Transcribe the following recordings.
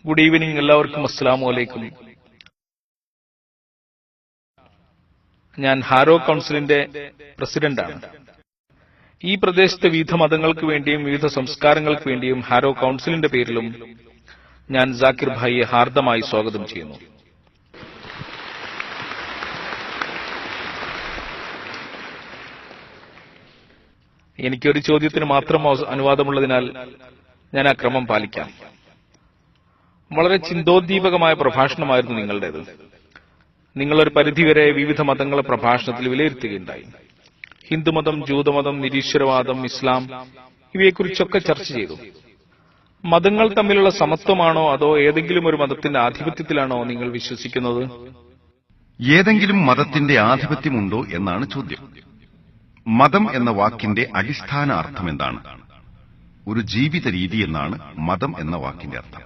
Good evening. എല്ലാവർക്കും അസ്സലാമു അലൈക്കും. ഞാൻ ഹാരോ കൌൺസിലിന്റെ പ്രസിഡന്റാണ്. ഈ പ്രദേശത്തെ വിവിധ മതങ്ങൾക്ക് വേണ്ടിയും വിവിധ സംസ്കാരങ്ങൾക്ക് വേണ്ടിയും ഹാരോ കൌൺസിലിന്റെ പേരിലും ഞാൻ ജാക്കിർ ഭായിയെ ഹാർദമായി സ്വാഗതം ചെയ്യുന്നു. എനിക്കൊരു ചോദ്യത്തിന് മാത്രം അനുവാദമുള്ളതിനാൽ ഞാൻ ആ ക്രമം പാലിക്കാം. വളരെ ചിന്തോദ്ദീപകമായ പ്രഭാഷണമായിരുന്നു നിങ്ങളുടേത്. നിങ്ങളൊരു പരിധിവരെ വിവിധ മതങ്ങളെ പ്രഭാഷണത്തിൽ വിലയിരുത്തുകയുണ്ടായി. ഹിന്ദുമതം, ജൂതമതം, നിരീശ്വരവാദം, ഇസ്ലാം ഇവയെക്കുറിച്ചൊക്കെ ചർച്ച ചെയ്തു. മതങ്ങൾ തമ്മിലുള്ള സമത്വമാണോ അതോ ഏതെങ്കിലും ഒരു മതത്തിന്റെ ആധിപത്യത്തിലാണോ നിങ്ങൾ വിശ്വസിക്കുന്നത്? ഏതെങ്കിലും മതത്തിന്റെ ആധിപത്യമുണ്ടോ എന്നാണ് ചോദ്യം. മതം എന്ന വാക്കിന്റെ അടിസ്ഥാന അർത്ഥം എന്താണ്? ഒരു ജീവിത രീതി എന്നാണ് മതം എന്ന വാക്കിന്റെ അർത്ഥം.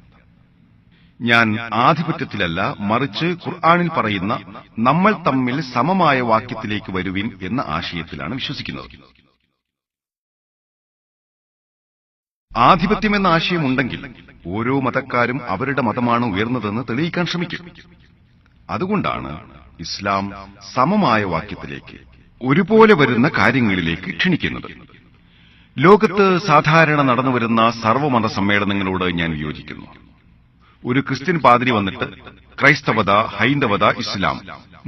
ഞാൻ ആധിപത്യത്തിലല്ല, മറിച്ച് ഖുർആനിൽ പറയുന്ന നമ്മൾ തമ്മിൽ സമമായ വാക്യത്തിലേക്ക് വരുവിൻ എന്ന ആശയത്തിലാണ് വിശ്വസിക്കുന്നത്. ആധിപത്യം എന്ന ആശയമുണ്ടെങ്കിൽ ഓരോ മതക്കാരും അവരുടെ മതമാണ് ഉയർന്നതെന്ന് തെളിയിക്കാൻ ശ്രമിക്കും. അതുകൊണ്ടാണ് ഇസ്ലാം സമമായ വാക്യത്തിലേക്ക്, ഒരുപോലെ വരുന്ന കാര്യങ്ങളിലേക്ക് ക്ഷണിക്കുന്നത്. ലോകത്ത് സാധാരണ നടന്നുവരുന്ന സർവ്വമത സമ്മേളനങ്ങളോട് ഞാൻ വിയോജിക്കുന്നു. ഒരു ക്രിസ്ത്യൻ പാതിരി വന്നിട്ട് ക്രൈസ്തവത, ഹൈന്ദവത, ഇസ്ലാം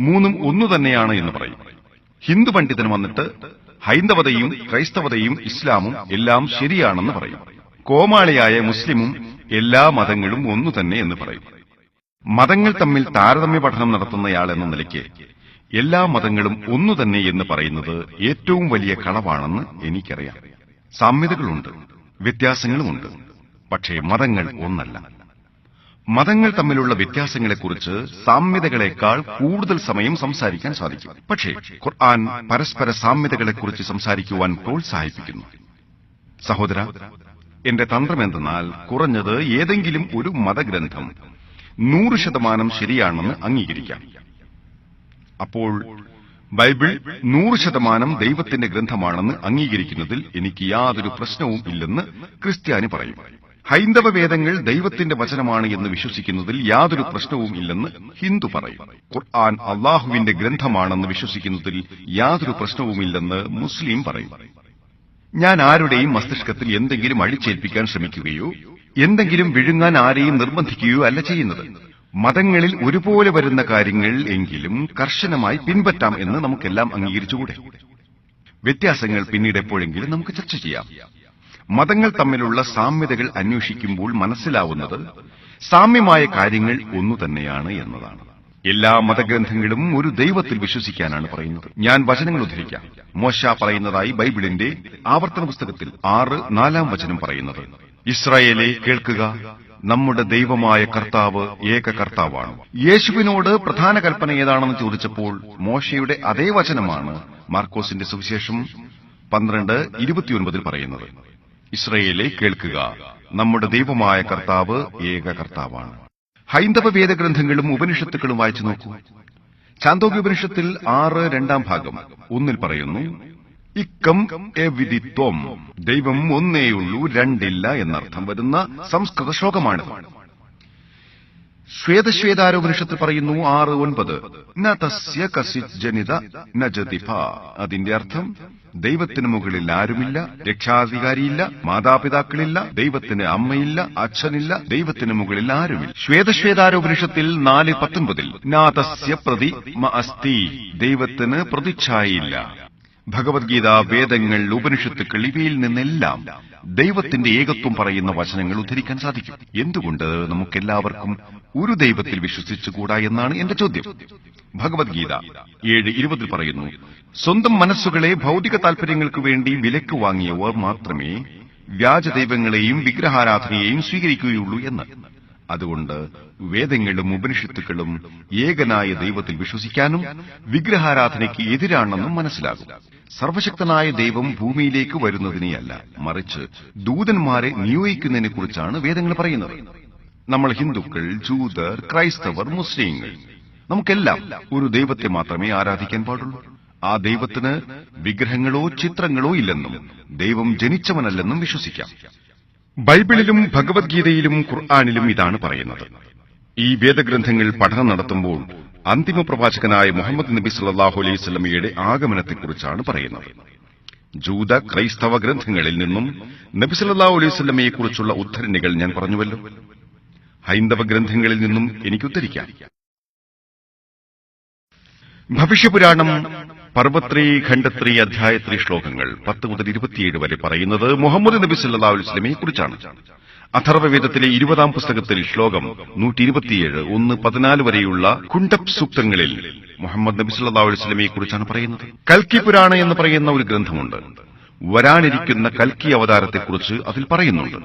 മൂന്നും ഒന്നു തന്നെയാണ് എന്ന് പറയും. ഹിന്ദു പണ്ഡിതൻ വന്നിട്ട് ഹൈന്ദവതയും ക്രൈസ്തവതയും ഇസ്ലാമും എല്ലാം ശരിയാണെന്ന് പറയും. കോമാളിയായ മുസ്ലിമും എല്ലാ മതങ്ങളും ഒന്നു തന്നെ എന്ന് പറയും. മതങ്ങൾ തമ്മിൽ താരതമ്യ പഠനം നടത്തുന്നയാൾ എന്ന നിലയ്ക്ക് എല്ലാ മതങ്ങളും ഒന്നു തന്നെ എന്ന് പറയുന്നത് ഏറ്റവും വലിയ കളവാണെന്ന് എനിക്കറിയാം. സാമ്യതകളുണ്ട്, വ്യത്യാസങ്ങളുമുണ്ട്, പക്ഷേ മതങ്ങൾ ഒന്നല്ല. മതങ്ങൾ തമ്മിലുള്ള വ്യത്യാസങ്ങളെക്കുറിച്ച് സാമ്യതകളെക്കാൾ കൂടുതൽ സമയം സംസാരിക്കാൻ സാധിക്കും. പക്ഷേ ഖുർആൻ പരസ്പര സാമ്യതകളെക്കുറിച്ച് സംസാരിക്കുവാൻ പ്രോത്സാഹിപ്പിക്കുന്നു. സഹോദര, എന്റെ തന്ത്രമെന്തെന്നാൽ കുറഞ്ഞത് ഏതെങ്കിലും ഒരു മതഗ്രന്ഥം 100% ശരിയാണെന്ന് അംഗീകരിക്കാം. അപ്പോൾ ബൈബിൾ 100% ദൈവത്തിന്റെ ഗ്രന്ഥമാണെന്ന് അംഗീകരിക്കുന്നതിൽ എനിക്ക് യാതൊരു പ്രശ്നവും ഇല്ലെന്ന് ക്രിസ്ത്യാനി പറയും. ഹൈന്ദവ വേദങ്ങൾ ദൈവത്തിന്റെ വചനമാണ് എന്ന് വിശ്വസിക്കുന്നതിൽ യാതൊരു പ്രശ്നവും ഇല്ലെന്ന് ഹിന്ദു പറയും. ഖുർആൻ അള്ളാഹുവിന്റെ ഗ്രന്ഥമാണെന്ന് വിശ്വസിക്കുന്നതിൽ യാതൊരു പ്രശ്നവുമില്ലെന്ന് മുസ്ലിം പറയും. ഞാൻ ആരുടെയും മസ്തിഷ്കത്തിൽ എന്തെങ്കിലും അടിച്ചേൽപ്പിക്കാൻ ശ്രമിക്കുകയോ എന്തെങ്കിലും വിഴുങ്ങാൻ ആരെയും നിർബന്ധിക്കുകയോ അല്ല ചെയ്യുന്നത്. മതങ്ങളിൽ ഒരുപോലെ വരുന്ന കാര്യങ്ങൾ എങ്കിലും കർശനമായി പിൻപറ്റാം എന്ന് നമുക്കെല്ലാം അംഗീകരിച്ചുകൂടെ? വ്യത്യാസങ്ങൾ പിന്നീട് എപ്പോഴെങ്കിലും നമുക്ക് ചർച്ച ചെയ്യാം. മതങ്ങൾ തമ്മിലുള്ള സാമ്യതകൾ അന്വേഷിക്കുമ്പോൾ മനസ്സിലാവുന്നത് സാമ്യമായ കാര്യങ്ങൾ ഒന്നു തന്നെയാണ് എന്നതാണ്. എല്ലാ മതഗ്രന്ഥങ്ങളും ഒരു ദൈവത്തിൽ വിശ്വസിക്കാനാണ് പറയുന്നത്. ഞാൻ വചനങ്ങൾ ഉദ്ധരിക്കാം. മോശ പറയുന്നതായി ബൈബിളിന്റെ ആവർത്തന പുസ്തകത്തിൽ 6:4 പറയുന്നത്, ഇസ്രായേലേ കേൾക്കുക, നമ്മുടെ ദൈവമായ കർത്താവ് ഏക കർത്താവാണ്. യേശുവിനോട് പ്രധാന കൽപ്പന ഏതാണെന്ന് ചോദിച്ചപ്പോൾ മോശയുടെ അതേ വചനമാണ് മാർക്കോസിന്റെ സുവിശേഷം 12:29 പറയുന്നത്. ഇസ്രായേലേ കേൾക്കുക, നമ്മുടെ ദൈവമായ കർത്താവ് ഏക കർത്താവാണ്. ഹൈന്ദവ വേദഗ്രന്ഥങ്ങളും ഉപനിഷത്തുക്കളും വായിച്ചു നോക്കൂ. ഛാന്തോക്യോപനിഷത്തിൽ 6:2 പറയുന്നു, ഇക്കം എവിദിത്വം, ദൈവം ഒന്നേയുള്ളൂ, രണ്ടില്ല എന്നർത്ഥം വരുന്ന സംസ്കൃത ശ്ലോകമാണിത്. ശ്വേതശ്വേതാരോപനിഷത്തിൽ പറയുന്നു 6:9, ന തസ്യ കസിത് ജനിത നജതിഫ. അതിന്റെ അർത്ഥം ദൈവത്തിന് മുകളിൽ ആരുമില്ല, രക്ഷാധികാരിയില്ല, മാതാപിതാക്കളില്ല, ദൈവത്തിന് അമ്മയില്ല, അച്ഛനില്ല, ദൈവത്തിന് മുകളിൽ ആരുമില്ല. ശ്വേതശ്വേതാരോപനിഷത്തിൽ 4:19, നാ തസ്യ പ്രതി മ അസ്തി, ദൈവത്തിന് പ്രതിച്ഛായയില്ല. ഭഗവത്ഗീത, വേദങ്ങൾ, ഉപനിഷത്തുക്കൾ ഇവയിൽ നിന്നെല്ലാം ദൈവത്തിന്റെ ഏകത്വം പറയുന്ന വചനങ്ങൾ ഉദ്ധരിക്കാൻ സാധിക്കും. എന്തുകൊണ്ട് നമുക്കെല്ലാവർക്കും ഒരു ദൈവത്തിൽ വിശ്വസിച്ചുകൂടാ എന്നാണ് എന്റെ ചോദ്യം. ഭഗവത്ഗീത 7:20 പറയുന്നു, സ്വന്തം മനസ്സുകളെ ഭൗതിക താൽപര്യങ്ങൾക്ക് വേണ്ടി വിലക്ക് വാങ്ങിയവർ മാത്രമേ വ്യാജദൈവങ്ങളെയും വിഗ്രഹാരാധനയെയും സ്വീകരിക്കുകയുള്ളൂ എന്ന്. അതുകൊണ്ട് വേദങ്ങളും ഉപനിഷത്തുക്കളും ഏകനായ ദൈവത്തിൽ വിശ്വസിക്കാനും വിഗ്രഹാരാധനയ്ക്ക് എതിരാണെന്നും മനസ്സിലാകും. സർവശക്തനായ ദൈവം ഭൂമിയിലേക്ക് വരുന്നതിനെയല്ല, മറിച്ച് ദൂതന്മാരെ നിയോഗിക്കുന്നതിനെക്കുറിച്ചാണ് വേദങ്ങൾ പറയുന്നത്. നമ്മൾ ഹിന്ദുക്കൾ, ജൂതർ, ക്രൈസ്തവർ, മുസ്ലിങ്ങൾ, നമുക്കെല്ലാം ഒരു ദൈവത്തെ മാത്രമേ ആരാധിക്കാൻ പാടുള്ളൂ. ആ ദൈവത്തിന് വിഗ്രഹങ്ങളോ ചിത്രങ്ങളോ ഇല്ലെന്നും ദൈവം ജനിച്ചവനല്ലെന്നും വിശ്വസിക്കാം. ബൈബിളിലും ഭഗവത്ഗീതയിലും ഖുർആനിലും ഇതാണ് പറയുന്നത്. ഈ വേദഗ്രന്ഥങ്ങൾ പഠനം നടത്തുമ്പോൾ അന്തിമ പ്രവാചകനായ മുഹമ്മദ് നബി സല്ലല്ലാഹു അലൈഹി വസല്ലമയുടെ ആഗമനത്തെക്കുറിച്ചാണ് പറയുന്നത്. ജൂത ക്രൈസ്തവ ഗ്രന്ഥങ്ങളിൽ നിന്നും നബി സല്ലല്ലാഹു അലൈഹി വസല്ലമയെക്കുറിച്ചുള്ള ഉദ്ധരണികൾ ഞാൻ പറഞ്ഞുവല്ലോ. ഹൈന്ദവ ഗ്രന്ഥങ്ങളിൽ നിന്നും എനിക്ക് ഉദ്ധരിക്കാം. ഭവിഷ്യപുരാണം പർവ്വത്രീ ഖണ്ഡത്രീ അധ്യായത്രീ ശ്ലോകങ്ങൾ 10 മുതൽ 27 വരെ പറയുന്നത് മുഹമ്മദ് നബി സല്ലല്ലാഹു അലൈഹി വസല്ലമയെക്കുറിച്ചാണ്. അഥർവവേദത്തിലെ 20-ാം പുസ്തകത്തിൽ ശ്ലോകം 127, 1-14 വരെയുള്ള കുണ്ടബ് സൂക്തങ്ങളിൽ മുഹമ്മദ് നബി സല്ലല്ലാഹു അലൈഹി വസല്ലമയെക്കുറിച്ചാണ് പറയുന്നത്. കൽക്കി പുരാണം എന്ന് പറയുന്ന ഒരു ഗ്രന്ഥമുണ്ട്. വരാനിരിക്കുന്ന കൽക്കി അവതാരത്തെക്കുറിച്ച് അതിൽ പറയുന്നുണ്ട്.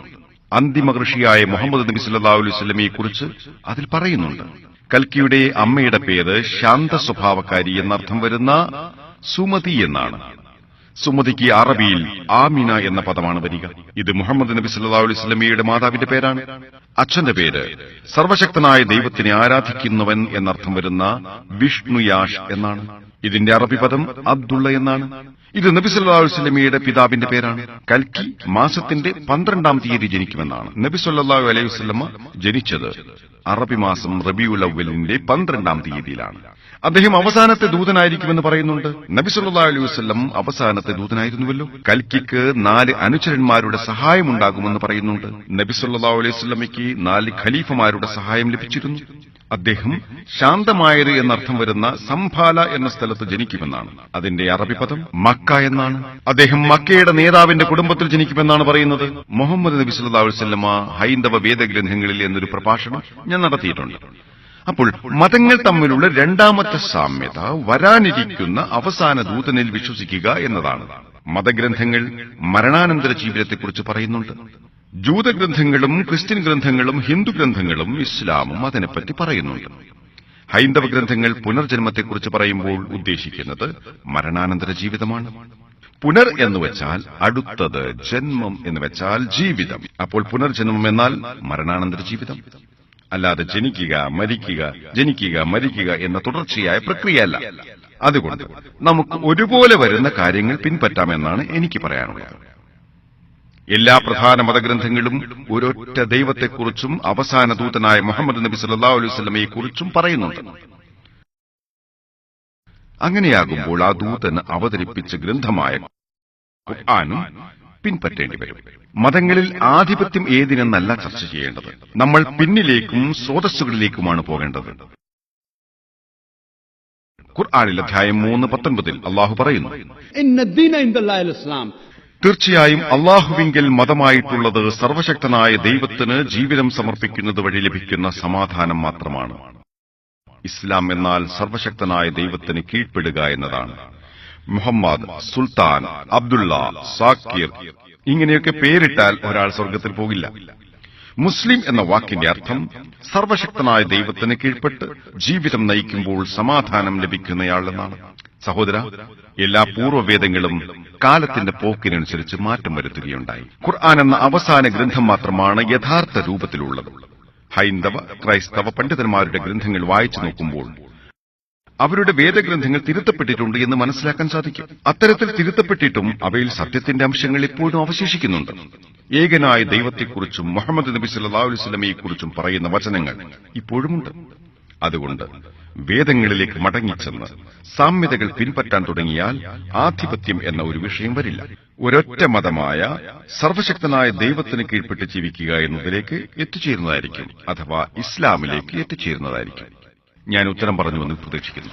അന്തിമ ഋഷിയായ മുഹമ്മദ് നബി സല്ലല്ലാഹു അലൈഹി വസല്ലമയെക്കുറിച്ച് അതിൽ പറയുന്നുണ്ട്. കൽക്കിയുടെ അമ്മയുടെ പേര് ശാന്ത സ്വഭാവക്കാരി എന്നർത്ഥം വരുന്ന സുമതി എന്നാണ്. സുമതിക്ക് അറബിയിൽ ആമിന എന്ന പദമാണ് വരിക. ഇത് മുഹമ്മദ് നബി സല്ലല്ലാഹു അലൈഹി വസല്ലമയുടെ മാതാവിന്റെ പേരാണ്. അച്ഛന്റെ പേര് സർവശക്തനായ ദൈവത്തിനെ ആരാധിക്കുന്നവൻ എന്നർത്ഥം വരുന്ന വിഷ്ണുയാഷ് എന്നാണ്. ഇതിന്റെ അറബി പദം അബ്ദുള്ള എന്നാണ്. ഇത് നബി സല്ലല്ലാഹു അലൈഹി വസല്ലമയുടെ പിതാവിന്റെ പേരാണ്. കൽക്കി മാസത്തിന്റെ 12-ാം തീയതി ജനിക്കുമെന്നാണ്. നബി സല്ലല്ലാഹു അലൈഹി വസല്ലമ ജനിച്ചത് അറബി മാസം റബീഉൽ അവ്വലിന്റെ 12-ാം തീയതിയിലാണ്. അദ്ദേഹം അവസാനത്തെ ദൂതനായിരിക്കുമെന്ന് പറയുന്നുണ്ട്. നബി സല്ലല്ലാഹു അലൈഹി വസല്ലം അവസാനത്തെ ദൂതനായിരുന്നുവല്ലോ. കൽക്കിക്ക് 4 അനുചരന്മാരുടെ സഹായമുണ്ടാകുമെന്ന് പറയുന്നുണ്ട്. നബി സല്ലല്ലാഹു അലൈഹി വസല്ലമയ്ക്ക് 4 ഖലീഫമാരുടെ സഹായം ലഭിച്ചിരുന്നു. അദ്ദേഹം ശാന്തമായത് എന്നർത്ഥം വരുന്ന സംഭാല എന്ന സ്ഥലത്ത് ജനിക്കുമെന്നാണ്. അതിന്റെ അറബി പദം മക്ക എന്നാണ്. അദ്ദേഹം മക്കയുടെ നേതാവിന്റെ കുടുംബത്തിൽ ജനിക്കുമെന്നാണ് പറയുന്നത്. മുഹമ്മദ് നബി സല്ലല്ലാഹു അലൈഹി വസല്ലമ ഹൈന്ദവ വേദഗ്രന്ഥങ്ങളിൽ എന്നൊരു പ്രഭാഷണം ഞാൻ നടത്തിയിട്ടുണ്ട്. അപ്പോൾ മതങ്ങൾ തമ്മിലുള്ള രണ്ടാമത്തെ സാമ്യത വരാനിരിക്കുന്ന അവസാന ദൂതനിൽ വിശ്വസിക്കുക എന്നതാണ്. മതഗ്രന്ഥങ്ങൾ മരണാനന്തര ജീവിതത്തെക്കുറിച്ച് പറയുന്നുണ്ട്. ജൂതഗ്രന്ഥങ്ങളും ക്രിസ്ത്യൻ ഗ്രന്ഥങ്ങളും ഹിന്ദു ഗ്രന്ഥങ്ങളും ഇസ്ലാമും അതിനെപ്പറ്റി പറയുന്നുണ്ട്. ഹൈന്ദവ ഗ്രന്ഥങ്ങൾ പുനർജന്മത്തെക്കുറിച്ച് പറയുമ്പോൾ ഉദ്ദേശിക്കുന്നത് മരണാനന്തര ജീവിതമാണ്. പുനർ എന്ന് വെച്ചാൽ അടുത്തത്, ജന്മം എന്ന് വെച്ചാൽ ജീവിതം. അപ്പോൾ പുനർജന്മം എന്നാൽ മരണാനന്തര ജീവിതം, അല്ലാതെ ജനിക്കുക മരിക്കുക ജനിക്കുക മരിക്കുക എന്ന തുടർച്ചയായ പ്രക്രിയയല്ല. അതുകൊണ്ട് നമുക്ക് ഒരുപോലെ വരുന്ന കാര്യങ്ങൾ പിൻപറ്റാമെന്നാണ് എനിക്ക് പറയാനുള്ളത്. എല്ലാ പ്രധാന മതഗ്രന്ഥങ്ങളും ഒരൊറ്റ ദൈവത്തെക്കുറിച്ചും അവസാന ദൂതനായ മുഹമ്മദ് നബി സല്ലല്ലാഹു അലൈഹി വസല്ലമയെക്കുറിച്ചും പറയുന്നുണ്ട്. അങ്ങനെയാകുമ്പോൾ ആ ദൂതന് അവതരിപ്പിച്ച ഗ്രന്ഥമായ ഖുർആനും പിൻപറ്റേണ്ടി വരും. മതങ്ങളിൽ ആധിപത്യം ഏതിനെന്നല്ല ചർച്ച ചെയ്യേണ്ടത്. നമ്മൾ പിന്നിലേക്കും സ്രോതസ്സുകളിലേക്കുമാണ് പോകേണ്ടത്. ഖുർആനിൽ അധ്യായം 3:19 അല്ലാഹു പറയുന്നു, തീർച്ചയായും അല്ലാഹുവിങ്കൽ മതമായിട്ടുള്ളത് സർവശക്തനായ ദൈവത്തിന് ജീവിതം സമർപ്പിക്കുന്നത് വഴി ലഭിക്കുന്ന സമാധാനം മാത്രമാണ്. ഇസ്ലാം എന്നാൽ സർവശക്തനായ ദൈവത്തിന് കീഴ്പ്പെടുക എന്നതാണ്. മുഹമ്മദ്, സുൽത്താൻ, അബ്ദുള്ള, സാക്കിർ ഇങ്ങനെയൊക്കെ പേരിട്ടാൽ ഒരാൾ സ്വർഗത്തിൽ പോകില്ല. മുസ്ലിം എന്ന വാക്കിന്റെ അർത്ഥം സർവശക്തനായ ദൈവത്തിന് കീഴ്പ്പെട്ട് ജീവിതം നയിക്കുമ്പോൾ സമാധാനം ലഭിക്കുന്നയാൾ എന്നാണ്. സഹോദര, എല്ലാ പൂർവ്വവേദങ്ങളും കാലത്തിന്റെ പോക്കിനനുസരിച്ച് മാറ്റം വരുത്തുകയുണ്ടായി. ഖുർആൻ എന്ന അവസാന ഗ്രന്ഥം മാത്രമാണ് യഥാർത്ഥ രൂപത്തിലുള്ളത്. ഹൈന്ദവ ക്രൈസ്തവ പണ്ഡിതന്മാരുടെ ഗ്രന്ഥങ്ങൾ വായിച്ചു നോക്കുമ്പോൾ അവരുടെ വേദഗ്രന്ഥങ്ങൾ തിരുത്തപ്പെട്ടിട്ടുണ്ട് എന്ന് മനസ്സിലാക്കാൻ സാധിക്കും. അത്തരത്തിൽ തിരുത്തപ്പെട്ടിട്ടും അവയിൽ സത്യത്തിന്റെ അംശങ്ങൾ ഇപ്പോഴും അവശേഷിക്കുന്നുണ്ട്. ഏകനായ ദൈവത്തെക്കുറിച്ചും മുഹമ്മദ് നബി സല്ലല്ലാഹു അലൈഹി വസല്ലമയെക്കുറിച്ചും പറയുന്ന വചനങ്ങൾ ഇപ്പോഴുമുണ്ട്. അതുകൊണ്ട് വേദങ്ങളിലേക്ക് മടങ്ങിച്ചെന്ന് സാമ്യതകൾ പിൻപറ്റാൻ തുടങ്ങിയാൽ ആധിപത്യം എന്ന ഒരു വിഷയം വരില്ല. ഒരൊറ്റ മതമായ സർവശക്തനായ ദൈവത്തിന് കീഴ്പ്പെട്ട് ജീവിക്കുക എന്നതിലേക്ക് എത്തിച്ചേരുന്നതായിരിക്കും, അഥവാ ഇസ്ലാമിലേക്ക് എത്തിച്ചേരുന്നതായിരിക്കും. ഞാൻ ഉത്തരം പറഞ്ഞുവെന്ന് പ്രതീക്ഷിക്കുന്നു.